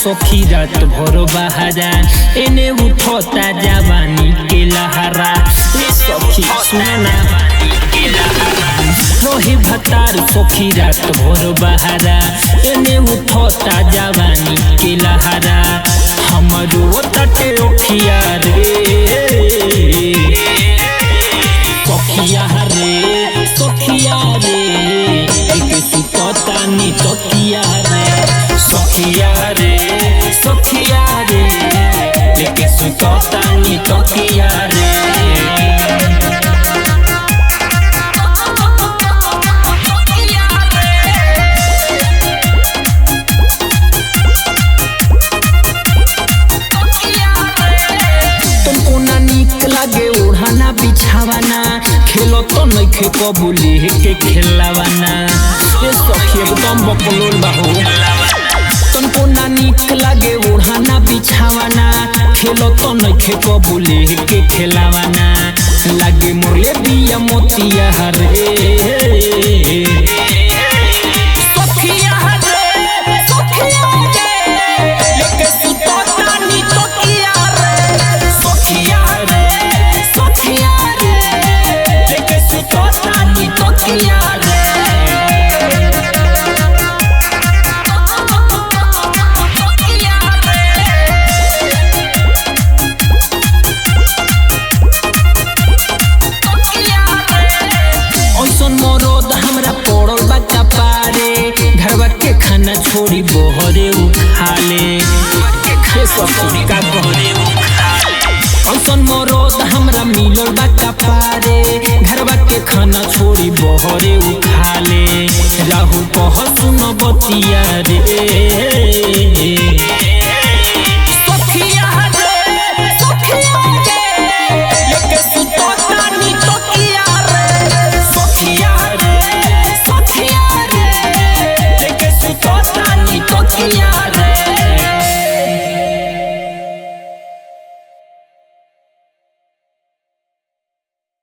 सखी रात भर बहारा एने उठता जवानी के लहरा सखी सुना रोही भतार सखी रात भर बहारा एने उठता जवानी के लहरा हमरो तटे ओखिया रे सखिया रे सखिया रे एक सुतता नी तकिया रे सखिया रे सखिया रे लेके सुतता नी तकिया रे तुमको ना नीक लागे ओढ़ाना बिछावाना खेलो तो नइखे कबूले के खेलावाना ये सखी एकदम बकलोल बाहो तुमको ना नीक लागे ओढ़ाना बिछावाना खेलो तो नइखे कबूले के खेलावाना लागे मोरले बिया मोतिया रे खाना छोड़ी बहरे उखाले औसन मरद हमरा मिलल बाटा पारे घरवा के खाना छोड़ी बहरे उखाले राहु कह सुन बतिया रे